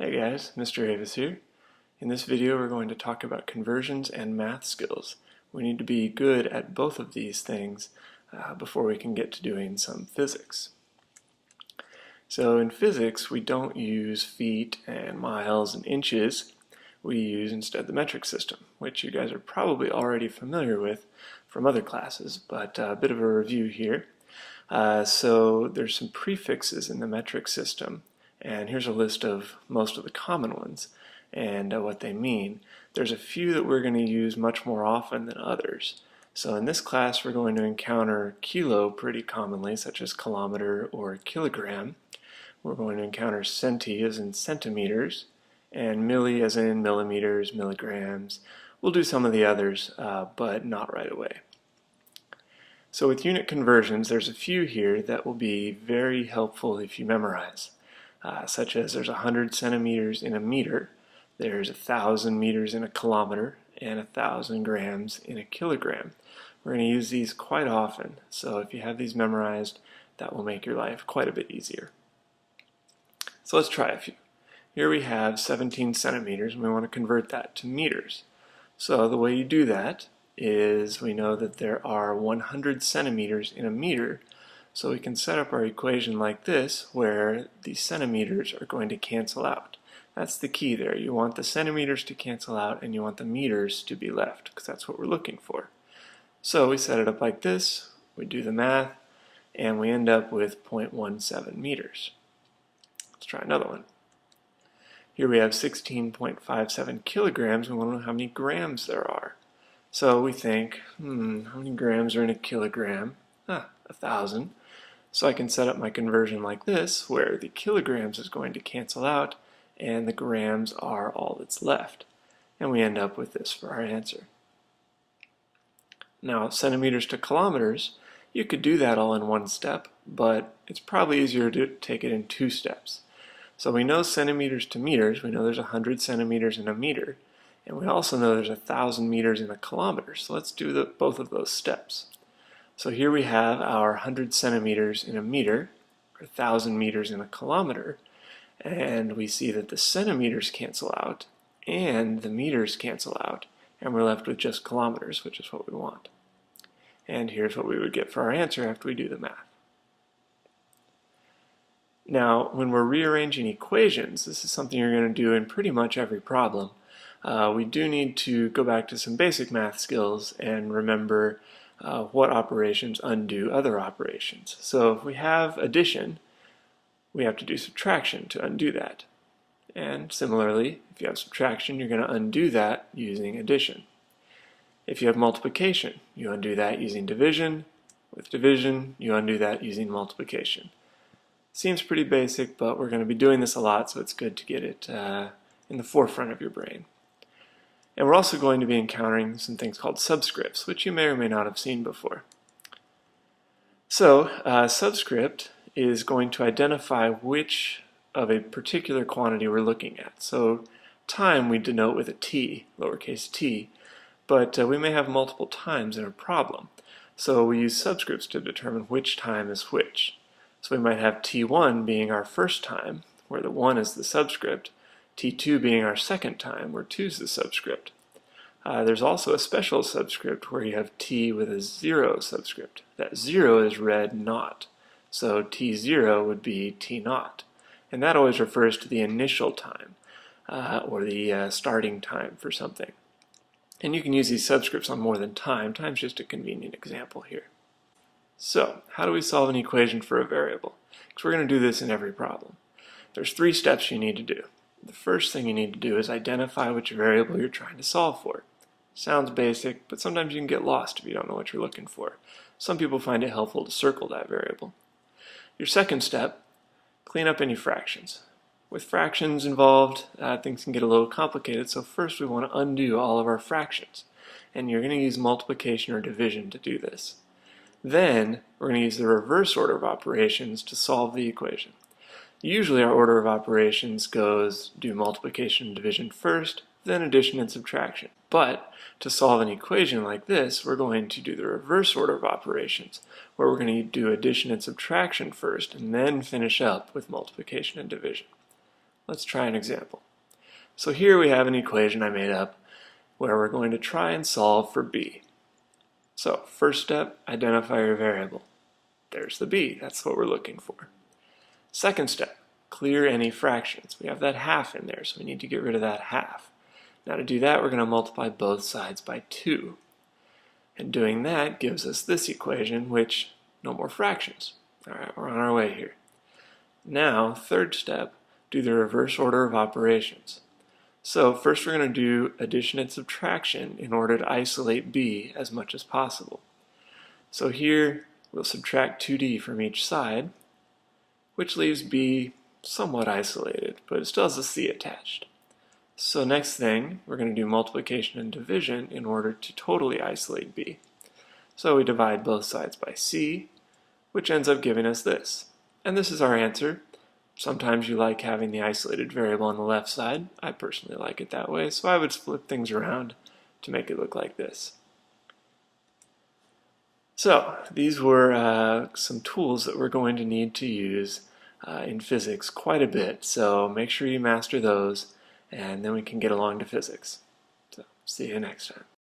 Hey guys, Mr. Avis here. In this video we're going to talk about conversions and math skills. We need to be good at both of these things before we can get to doing some physics. So in physics we don't use feet and miles and inches. We use instead the metric system, which you guys are probably already familiar with from other classes, but a bit of a review here. So there's some prefixes in the metric system, and here's a list of most of the common ones and what they mean. There's a few that we're going to use much more often than others. So in this class we're going to encounter kilo pretty commonly, such as kilometer or kilogram. We're going to encounter centi as in centimeters, and milli as in millimeters, milligrams. We'll do some of the others, but not right away. So with unit conversions, there's a few here that will be very helpful if you memorize, such as there's 100 centimeters in a meter, there's 1,000 meters in a kilometer, and 1,000 grams in a kilogram. We're going to use these quite often, so if you have these memorized, that will make your life quite a bit easier. So let's try a few. Here we have 17 centimeters, and we want to convert that to meters. So the way you do that is we know that there are 100 centimeters in a meter, so we can set up our equation like this, where the centimeters are going to cancel out. That's the key there. You want the centimeters to cancel out and you want the meters to be left, because that's what we're looking for. So we set it up like this, we do the math, and we end up with 0.17 meters. Let's try another one. Here we have 16.57 kilograms. We want to know how many grams there are. So we think, how many grams are in a kilogram? 1,000. So I can set up my conversion like this, where the kilograms is going to cancel out and the grams are all that's left. And we end up with this for our answer. Now, centimeters to kilometers, you could do that all in one step, but it's probably easier to take it in two steps. So we know centimeters to meters, we know there's 100 centimeters in a meter, and we also know there's 1,000 meters in a kilometer. So let's do both of those steps. So here we have our 100 centimeters in a meter, or 1,000 meters in a kilometer, and we see that the centimeters cancel out and the meters cancel out, and we're left with just kilometers, which is what we want. And here's what we would get for our answer after we do the math. Now, when we're rearranging equations, this is something you're going to do in pretty much every problem. We do need to go back to some basic math skills and remember what operations undo other operations. So if we have addition, we have to do subtraction to undo that. And similarly, if you have subtraction, you're going to undo that using addition. If you have multiplication, you undo that using division. With division, you undo that using multiplication. Seems pretty basic, but we're going to be doing this a lot, so it's good to get it in the forefront of your brain. And we're also going to be encountering some things called subscripts, which you may or may not have seen before. So, subscript is going to identify which of a particular quantity we're looking at. So, time we denote with a t, lowercase t, but we may have multiple times in a problem. So we use subscripts to determine which time is which. So we might have t1 being our first time, where the 1 is the subscript, t2 being our second time, where 2 is the subscript. There's also a special subscript where you have t with a 0 subscript. That 0 is read not. So t0 would be t0. And that always refers to the initial time, or the starting time for something. And you can use these subscripts on more than time. Time's just a convenient example here. So, how do we solve an equation for a variable? Because we're going to do this in every problem. There's 3 steps you need to do. The first thing you need to do is identify which variable you're trying to solve for. Sounds basic, but sometimes you can get lost if you don't know what you're looking for. Some people find it helpful to circle that variable. Your second step, clean up any fractions. With fractions involved, things can get a little complicated, so first we want to undo all of our fractions. And you're going to use multiplication or division to do this. Then, we're going to use the reverse order of operations to solve the equation. Usually our order of operations goes do multiplication and division first, then addition and subtraction. But to solve an equation like this, we're going to do the reverse order of operations, where we're going to do addition and subtraction first, and then finish up with multiplication and division. Let's try an example. So here we have an equation I made up where we're going to try and solve for b. So first step, identify your variable. There's the b, that's what we're looking for. Second step, clear any fractions. We have that half in there, so we need to get rid of that half. Now to do that, we're going to multiply both sides by 2. And doing that gives us this equation, which, no more fractions. Alright, we're on our way here. Now, third step, do the reverse order of operations. So first we're going to do addition and subtraction in order to isolate b as much as possible. So here we'll subtract 2d from each side, which leaves b somewhat isolated, but it still has a c attached. So next thing, we're going to do multiplication and division in order to totally isolate b. So we divide both sides by c, which ends up giving us this. And this is our answer. Sometimes you like having the isolated variable on the left side. I personally like it that way, so I would flip things around to make it look like this. So these were some tools that we're going to need to use in physics quite a bit, so make sure you master those, and then we can get along to physics. So see you next time.